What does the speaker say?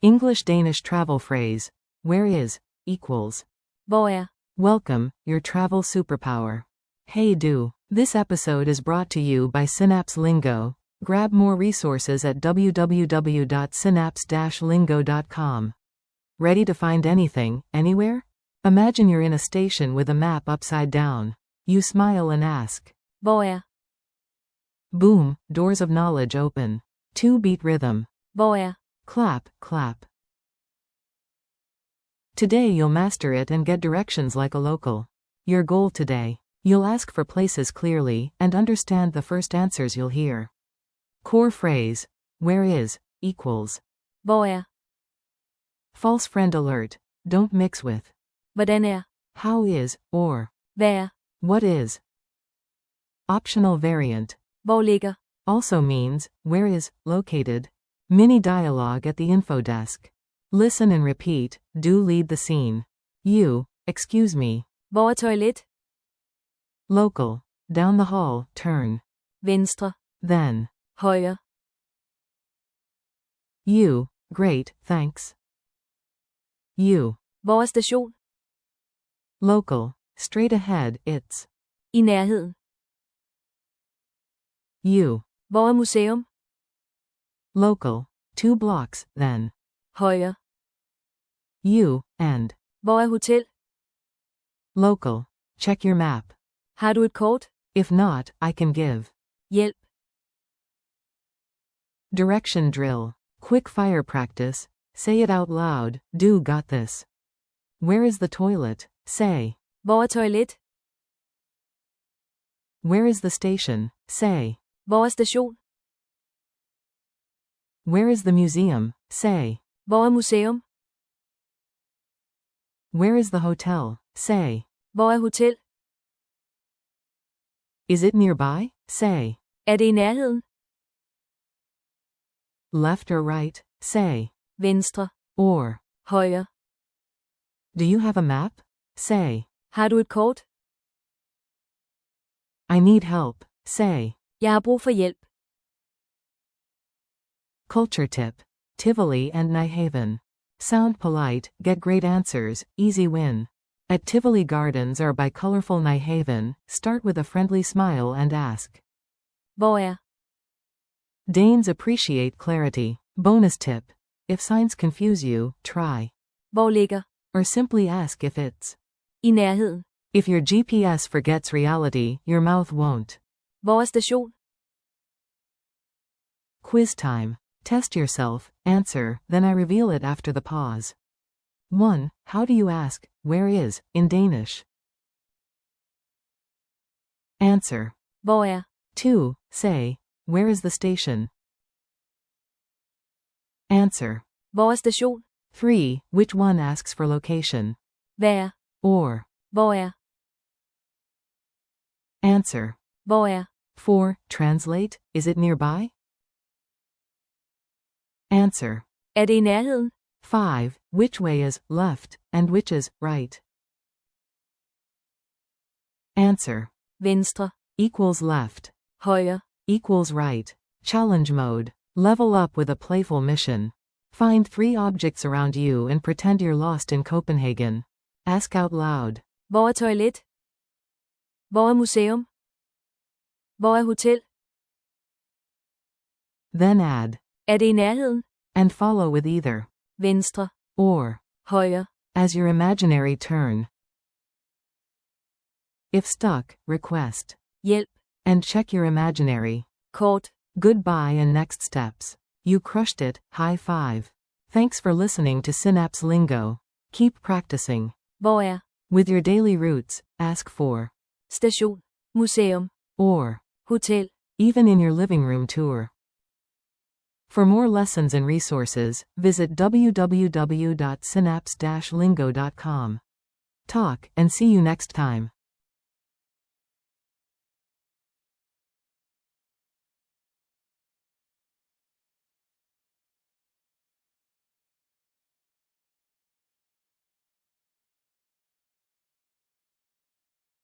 English-Danish travel phrase. Where is equals. Hvor er. Welcome, your travel superpower. Hey do. This episode is brought to you by Synapse Lingo. Grab more resources at www.synapse-lingo.com. Ready to find anything, anywhere? Imagine you're in a station with a map upside down. You smile and ask. Hvor er. Boom, doors of knowledge open. 2-beat rhythm. Hvor er. Clap, clap. Today you'll master it and get directions like a local. Your goal today. You'll ask for places clearly and understand the first answers you'll hear. Core phrase. Where is equals. Hvor er. False friend alert. Don't mix with. Hvordan er. How is, or. Hvad er. What is. Optional variant. Hvor ligger. Also means, where is, located. Mini dialogue at the info desk. Listen and repeat, do lead the scene. You, excuse me. Hvor er toilet? Local. Down the hall, turn. Venstre. Then. Højre. You, great, thanks. You. Hvor er station? Local. Straight ahead, it's. I nærheden. You. Hvor er museum? Local. 2 blocks, then. Højre. You, and. Hvor er hotel? Local. Check your map. Har du et kort? If not, I can give. Hjælp. Direction drill. Quick fire practice. Say it out loud, do got this. Where is the toilet? Say. Hvor er toilet? Where is the station? Say. Hvor er station? Where is the museum? Say. Hvor er museum? Where is the hotel? Say. Hvor er hotel? Is it nearby? Say. Er det i nærheden? Left or right? Say. Venstre. Or. Højre. Do you have a map? Say. Har du et kort? I need help. Say. Jeg har brug for hjælp. Culture tip. Tivoli and Nyhaven. Sound polite, get great answers, easy win. At Tivoli Gardens or by colorful Nyhaven, start with a friendly smile and ask. Hvor er. Danes appreciate clarity. Bonus tip. If signs confuse you, try. Hvor ligger. Or simply ask if it's. I nærheden. If your GPS forgets reality, your mouth won't. Hvor er station? Quiz time. Test yourself, answer, then I reveal it after the pause. 1. How do you ask, where is, in Danish? Answer. Hvor er. 2. Say, where is the station? Answer. Hvor er station? 3. Which one asks for location? Hvad er. Or. Hvor er. Answer. Hvor er. 4. Translate, is it nearby? Answer. Er det i nærheden? 5. Which way is left, and which is right? Answer. Venstre. Equals left. Højre. Equals right. Challenge mode. Level up with a playful mission. Find 3 objects around you and pretend you're lost in Copenhagen. Ask out loud. Hvor er toilet? Hvor er museum? Hvor er hotel? Then add. Er det i nærheden? And follow with either. Venstre. Or. Højre. As your imaginary turn. If stuck, request. Hjælp. And check your imaginary. Kort. Goodbye and next steps. You crushed it, high five. Thanks for listening to Synapse Lingo. Keep practicing. Hvor er. With your daily routes, ask for. Station. Museum. Or. Hotel. Even in your living room tour. For more lessons and resources, visit www.synapse-lingo.com. Talk and see you next time.